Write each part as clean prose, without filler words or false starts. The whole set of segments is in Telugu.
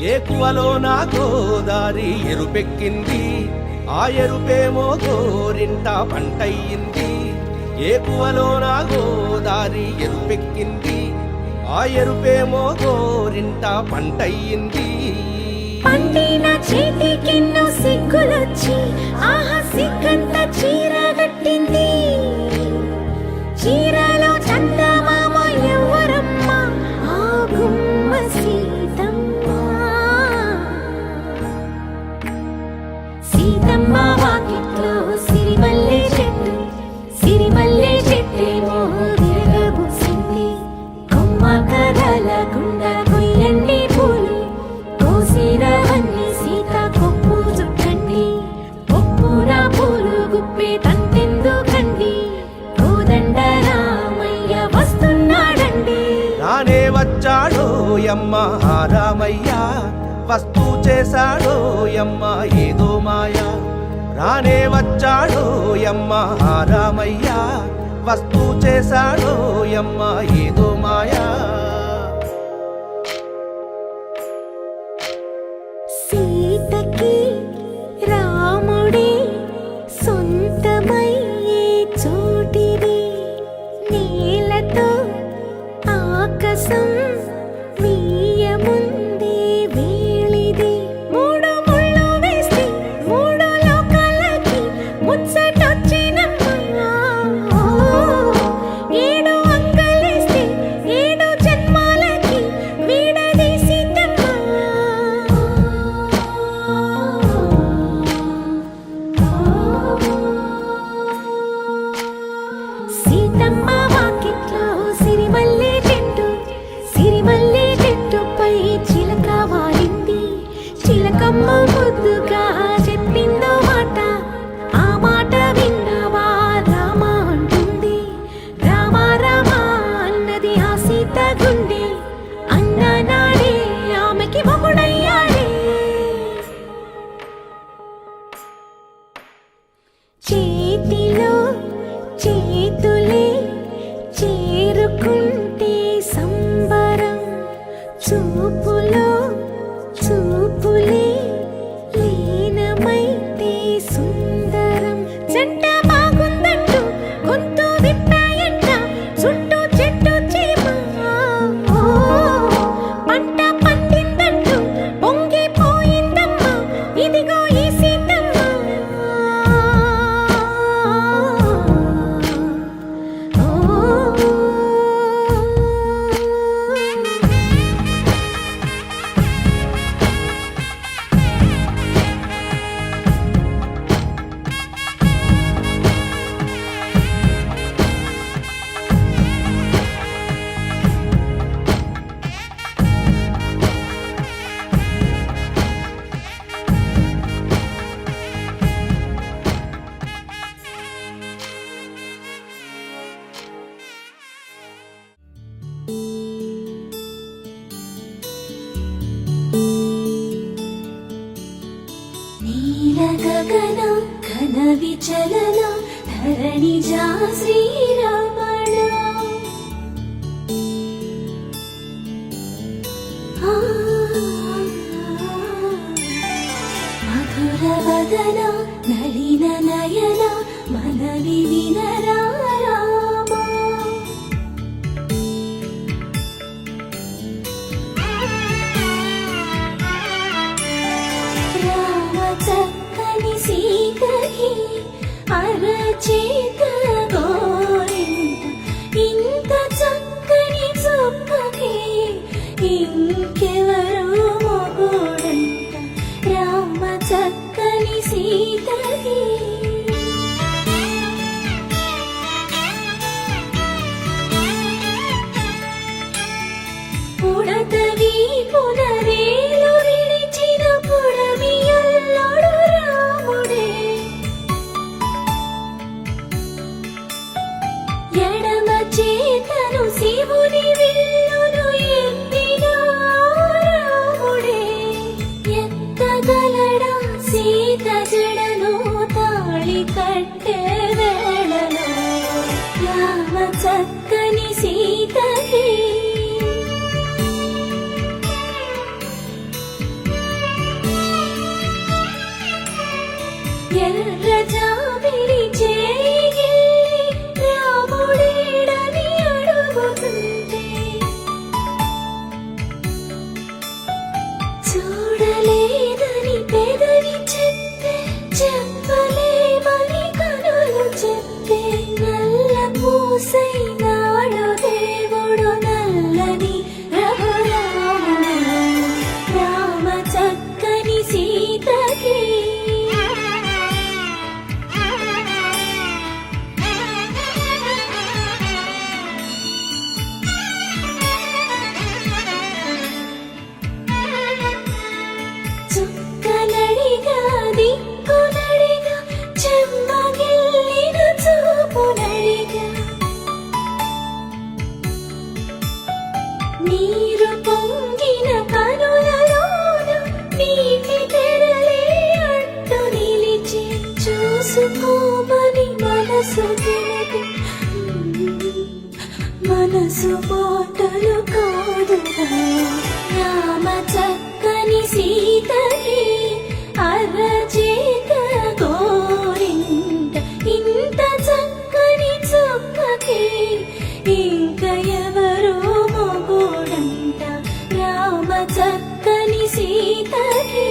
ఏకువలో నా గోదారి ఎరుపెక్కింది, ఆ ఎరుపేమో గోరింట పంటయ్యింది. ఏకువలో నా గోదారి ఎరుపెక్కింది, ఆ ఎరుపేమో గోరింట పంటయ్యింది. పండిన చేతికెన్నో సిగ్గులొచ్చి ఆహా సిగ్గంత చీర కట్టింది. చీరలో చందమామ ఎవ్వరమ్మ, ఆ గుమ్మ సీతమ్మ. సీతమ్మ వాకిట్లో సిరిమల్లె చెట్టు, సిరిమల్లె చెట్టేమో విరగబూసింది. కొమ్మ కదలకుండా కొయ్యండి పూలు, కోసిరవన్నీ సీత కొప్పు చుట్టండి. కొప్పున పూలు గుప్పే తంతెందుకండి, కోదండ రామయ్య వస్తున్నాడండి. రానే వచ్చాడో యమ్మ రామయ్య, వస్తూ చేశాడో యమ్మ ఏదో మాయా. రానే వచ్చాడో యమ్మ రామయ్య, వస్తూ చేశాడో యమ్మ ఏదో మాయా. సీతకి రాముడే సొంతమయ్యే చోటిది, నేలతో ఆకాశం వీయముందే వేళిది. మూడు ముళ్ళు వేస్తే మూడు లోకాలకి ముచ్చటొచ్చినమ్మా. ఏడు అంగలేస్తే ఏడు జన్మాలకి వీడదీసిద్దమ్మా. సీతమ్మ వాకిట్లో సిరిమల్లె చెట్టు, సిరిమల్లె చెట్టుపై చిలక వాలింది. చిలకమ్మ ముద్దుగా చెప్పిందో మాట, ఆ మాట విన్నవా రామ అంటుంది. రామ రామ అన్నది ఆ సీత గుండె, అన్న నాడే ఆమెకి మొగుడయ్యాడే. చేతిలో చేతులే చేరుకుంటే సంబరం, చూపులో చూపులే లీనమైతే సుందరం. జంట బాగుందంటూ గొంతు విప్పాయంట చుట్టూ చెట్టు చీమ. పంట పండిందంటూ పొంగిపోయిందమ్మా, ఇదిగో ఈ సీతమ్మ. నీల గగన ఘన విచలన ధరణిజా శ్రీరమణ. మధుర వదన నలిన నయన మనవి వినరా రామ. రామ చక్కని సీతకి అరచేత గోరింట, ఇంత చక్కని చొక్కకి ఇంకెవరు మొగుడంట. రామ చక్కని సీతకి పుడతవి పునరేలు విడిచిన పుడమియల్లోడు రాముడే. ఎడమ చేతను శివుని విల్లును ఎత్తిన రాముడే. ఎత్తగలడా సీత జడను తాళి కట్టే వేళలో, రామ చక్కని సీతకి మనసు మాటలు కాదుగా రామ చక్కని సీతకి అరచేత గోరింట ఇంత చక్కని చుక్కకి ఇంక ఎవరో మొగుడంట రామ చక్కని సీతకి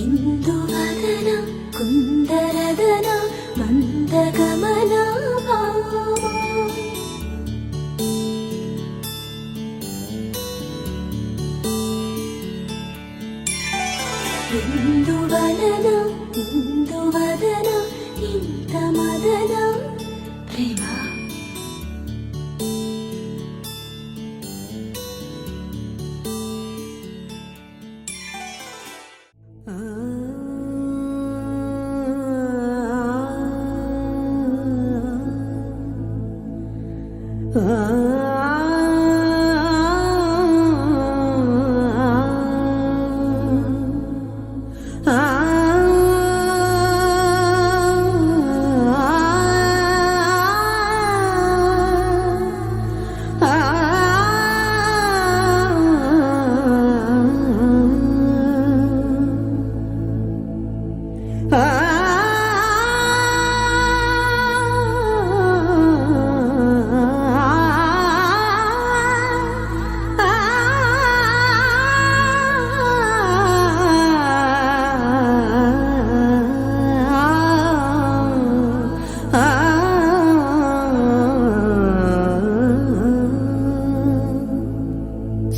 ఇందువదన కుందరదన మందగమన ఇందువదన ఇందువదన ఇంత మదన ప్రేమ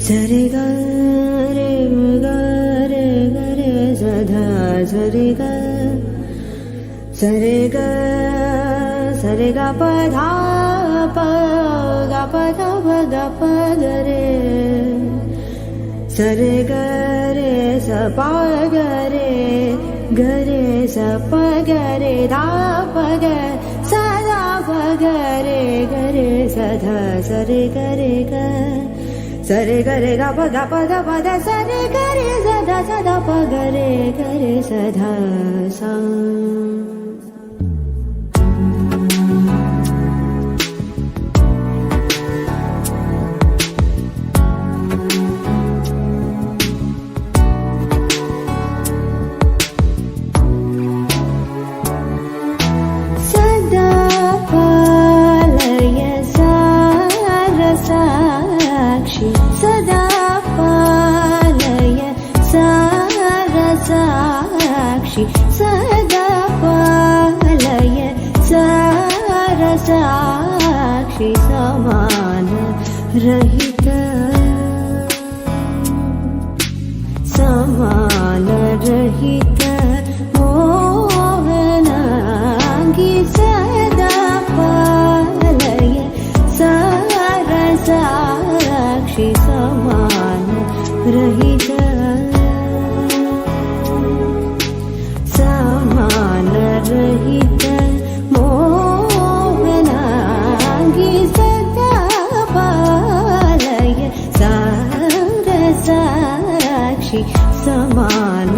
సరి గరే గరే గరే సదా సరి గ సరి గ సరి గ పధా ప గ పధ గ ప గరే సరి గరే స ప గరే గరే స ప గరే దా ప గ సదా ప గరే గరే సదా సరి గరే గ సరే గరే గ ప గ ప ద ప ద సరే గరే సదా సదా ప గరే గరే సదా సా సదా పాలయ సారసాక్షి సదా పాలయ సారసాక్షి సమాన రహిత సమాన రహిత మోహనాంగి సదా పాలయ సారసాక్షి సమాన రహిత సమాన రహిత మోహనాంగి సదా పాలయ సారసాక్షి సమాన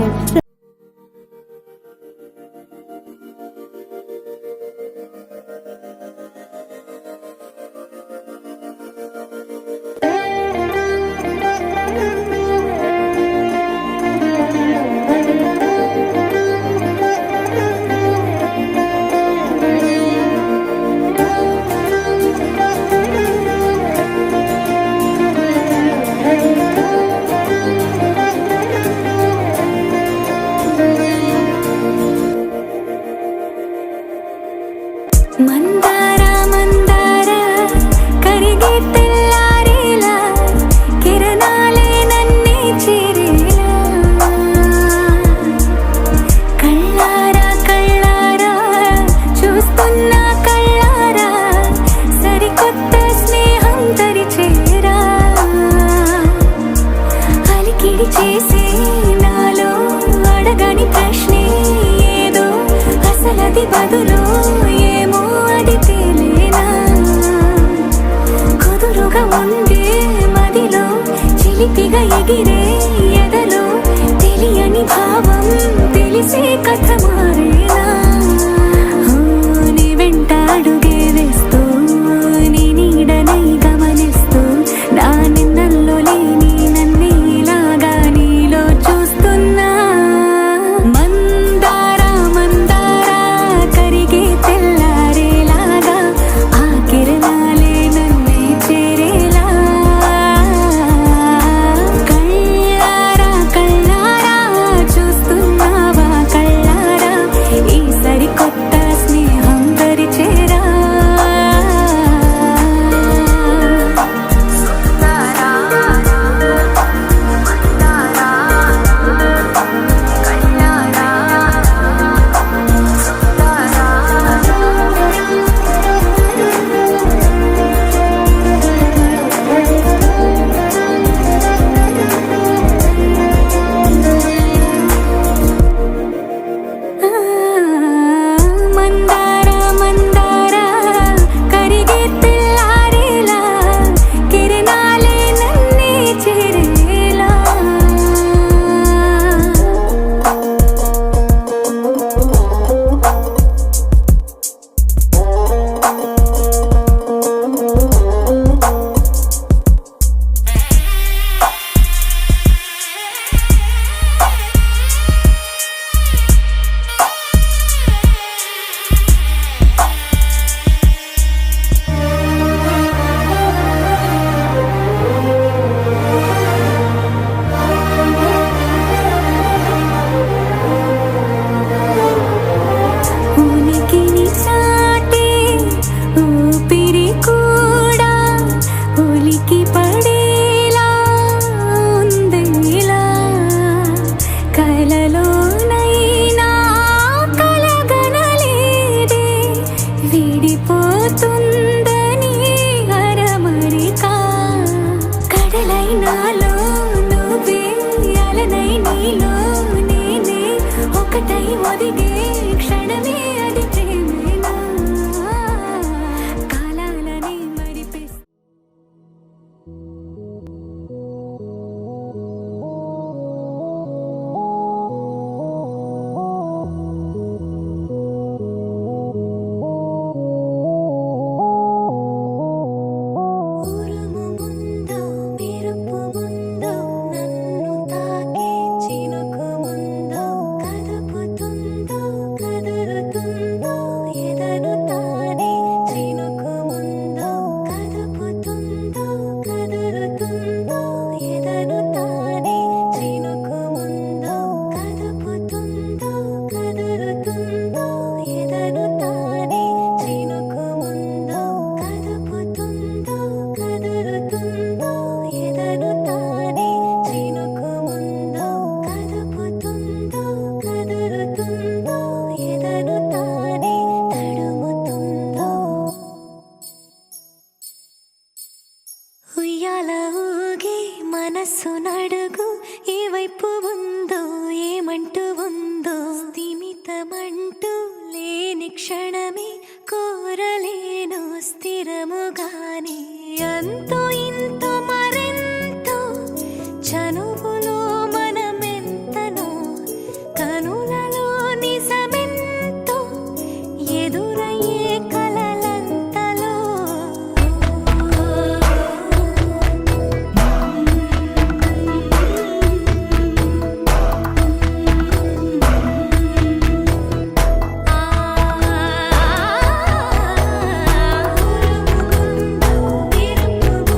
మందార మందార కరిగే తెల్లారేలా కిరణాలే నన్నే చేరేలా కళ్ళారా కళ్ళారా చూస్తున్నా కళ్ళారా సరికొత్త స్నేహం తరిచేరా అలికిడి చేసే నాలో అడగని ప్రశ్నే ఏదో అసలది బదులు ఏమో అది తేలేనా కుదురుగా ఉండే మదిలో చిలిపిగా ఎగిరే ఎదర లేని భావం తెలిసే కథ మారేనా నీ వెంట అడుగే వేస్తూ నీ నీడనై గమనిస్తూ నా నిన్నల్లో లేని నన్నే ఇలాగా నీలో చూస్తున్నా మందారా మందారా కరిగే తెల్లారేలాగా ఆ కిరణాలే నన్నే చేరేలా కళ్ళారా కళ్ళారా చూస్తున్నావా కళ్ళారా ఈ సరికొత్త స్నేహం పరిచేరా మందారా మందారా కరిగే తెల్లారేలా కిరణాలే నన్నే చేరేలా ఉనికిని చాటే ఊపిరి కూడా ఉలికి పడేలా ఉందిలా కలలోనైనా కలగనలేదే విడిపోతుందని అరమరిక కడలైనాలో నువ్వే అలనై నీలో నేనే ఒకటై ఒదిగే క్షణమే అది ప్రేమేనా కాలాలని మరిపిస్తా ఉరుము ముందో మెరుపు ముందో నన్ను తాకే చినుకు ముందో కదుపుతుందో కదురుతుందో ఎదను తానే చినుకు ముందో కదుపుతుందో కదురుతుందో ఎదను తానే చినుకు ముందో కదుపుతుందో కదురుతుందో ఎదను తానే చినుకు ముందో కదుపుతుందో కదురుతుందో ఎదను తానే చినుకు ముందో కదుపుతుందో కదురుతుందో ఎదను తానే తడుముతుందో ఉయ్యాల ఊగి మనస్సు నడుగు ఏ వైపు ఉందో ఏమంటూ ఉందో స్థిమితమంటూ లేని క్షణమే కోరలేను స్థిరముగానే అంతో ఇంతో మరెంతో చనువులో మనమెంతనో కనులలో నిజమెంతో ఎదురయ్యే కలలంతలో ఉరుము ముందో మెరుపు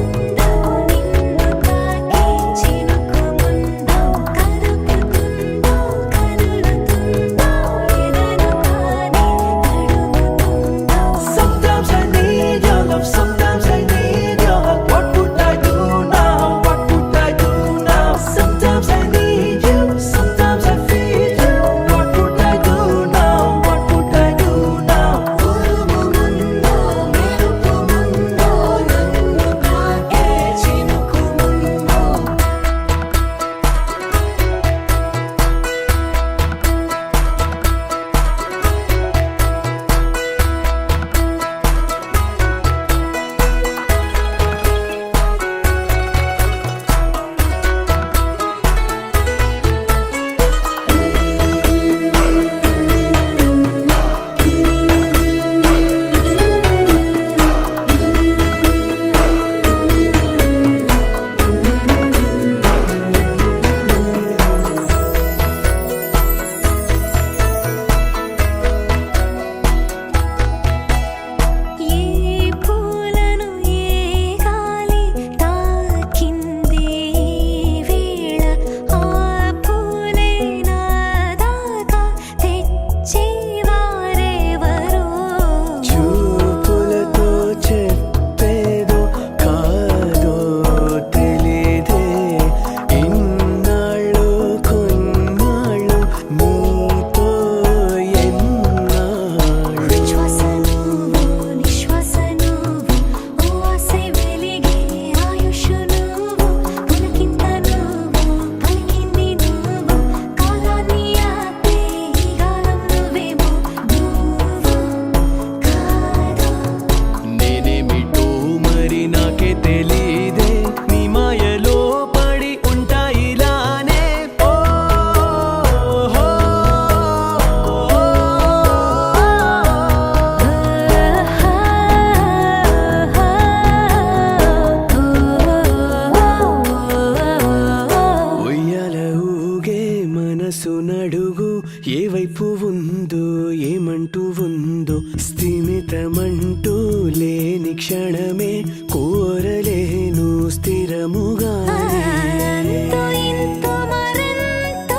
స్థిరముగా అంతో ఇంతో మరెంతో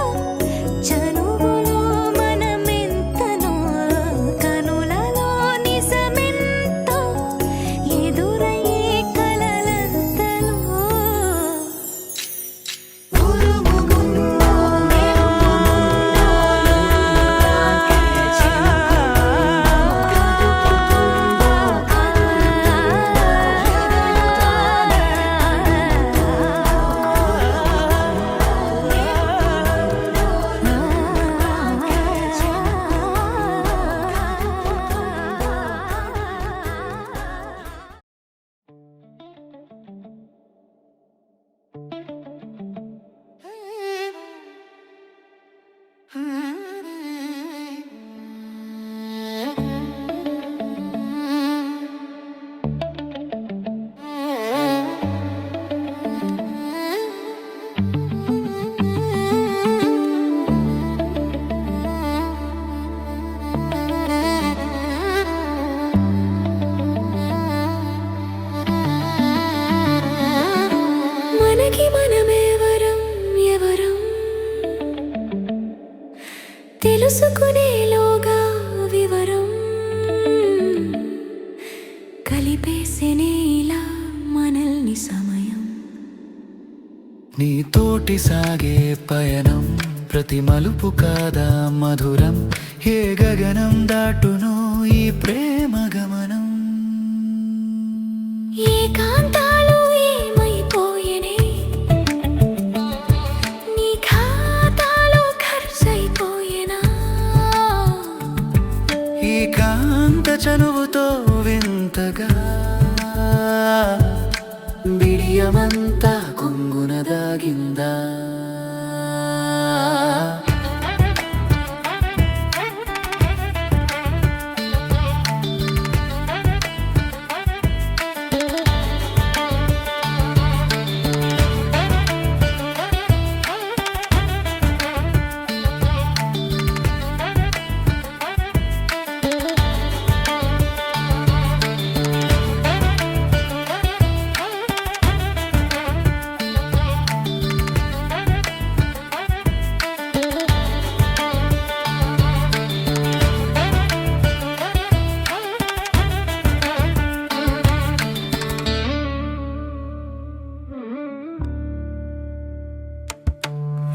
చనువులో మనమెంతనో కనులలో నిజమెంతో ఎదురయ్యే కలలంతలో మనకి మనమేవరం ఎవరం తెలుసుకునేలోగా వివరం కలిపేసేనే ఇలా మనల్ని సమయం నీతోటి సాగే పయనం ప్రతి మలుపు కాదా మధురం ఏ గగనం దాటును ఈ ప్రేమ గమనం ఏకాంతాలు ఏమైపోయేనే నీ ఖాతాలో ఖర్చయిపోయేనా ఈ కాంత చనువుతో వింతగా బిడియమంతా కొంగున దాగిందా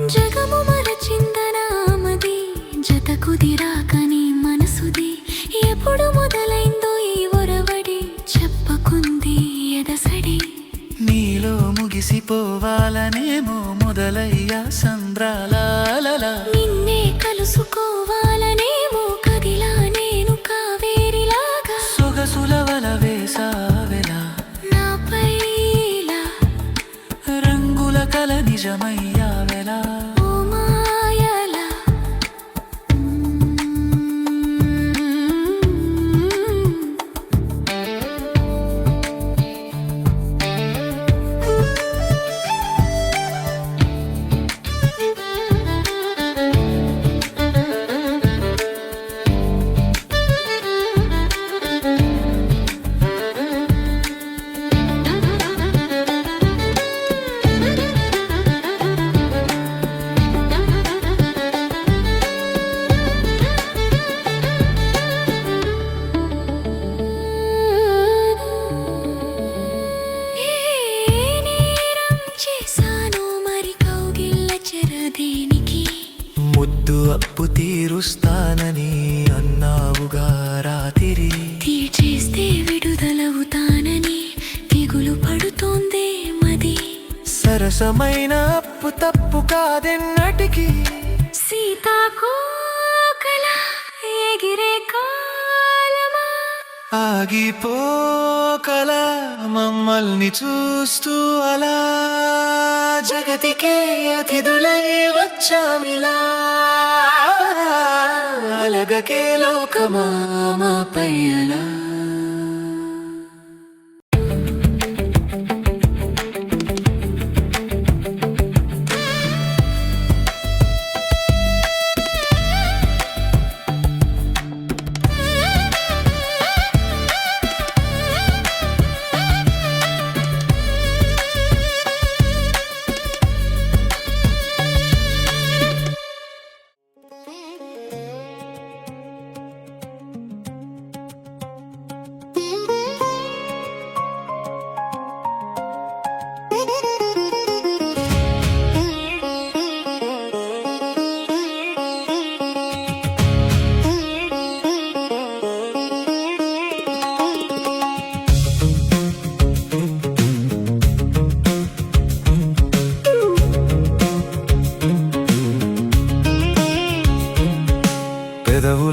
జగము మరచిందనామది జత కుదిరాకని మనసుది ఎప్పుడు మొదలైందో ఈ ఒరవడి చెప్పకుంది ఎదసడి నీలో ముగిసిపోవాలనేమో మొదలయ్యా సంద్రాల నిన్నే కలుసుకోవాలనేమో కదిలా నేను కావేరిలాగా సొగసుల వల వేసావెలా నాపైలా రంగుల కల నిజమయ్యావెలా ఓ మాయలా ముద్దు అప్పు తీరుస్తానని అన్నావుగా రాతిరి తీర్చేస్తే విడుదలవుతానని దిగులు పడుతోందే మది సరసమైన అప్పు తప్పు కాదెన్నటికి సీతాకోకల ఎగిరే కాలమా ఆగిపోకల మమ్మల్ని చూస్తూ అలా జగతికే అతిథులై వచ్చామిలా అలగకే లోకమాపై అలా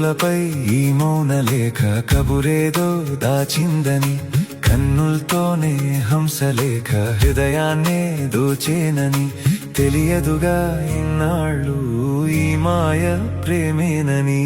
పెదవులపై ఈ మౌన లేఖ కబురేదో దాచిందని, కన్నులతోనే హంసలేఖ హృదయాన్నే దోచేనని, తెలియదుగా ఇన్నాళ్ళు ఈ మాయ ప్రేమేనని.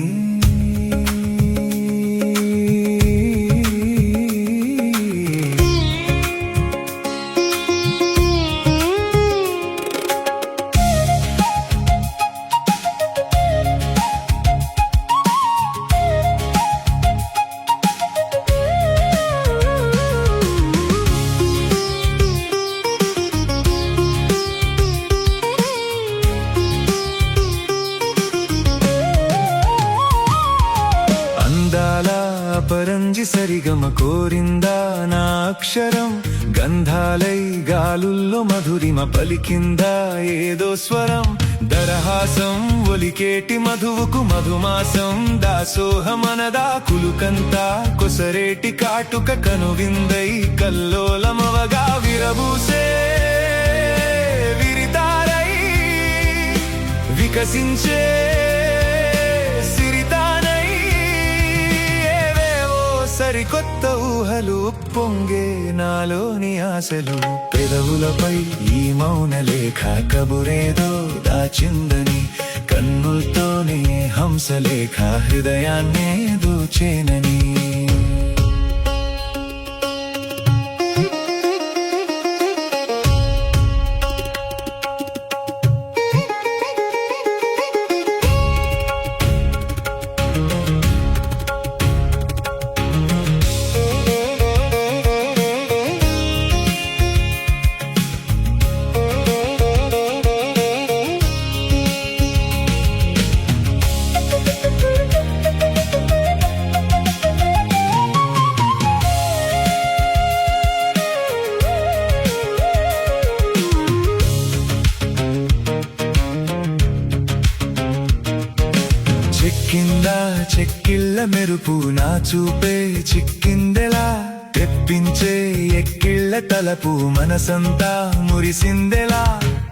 అందాల పరంజి సరిగమ కోరిందా నా అక్షరం, గంధాలై గాలుల్లో మధురిమ పలికిందా ఏదో స్వరం, దరహాసం ఒలికేటి మధువుకు మధుమాసం దాసోహమనదా, కులుకంతా కొసరేటి కాటుక కనువిందై కల్లోలమవగా విరబూసే విరితారై వికసించే సరికొత్త ఊహలు పొంగే నాలోని ఆశలు, పెదవులపై ఈ మౌన లేఖ కబురేదో దాచిందని, కన్నులతోనే హంసలేఖ హృదయాన్నే దోచేనని. చిక్కిందా చెక్కిళ్ళ మెరుపు నా చూపే చిక్కిందెలా, తెప్పించే ఎక్కిళ్ళ తలపు మనసంతా మురిసిందెలా,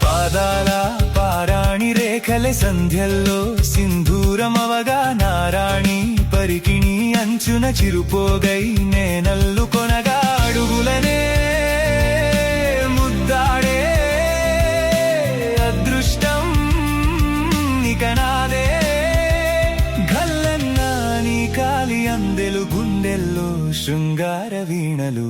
పాదాల పారాణి రేఖలే సంధ్యల్లో సింధూరమవగా, నారాణి పరికిణి అంచున చిరుపోగై నేనల్లు కొనగా, అడుగులనే ముద్దాడే అదృష్టం నిక నాదే, అందెలు గుండెల్లో శృంగార వీణలు.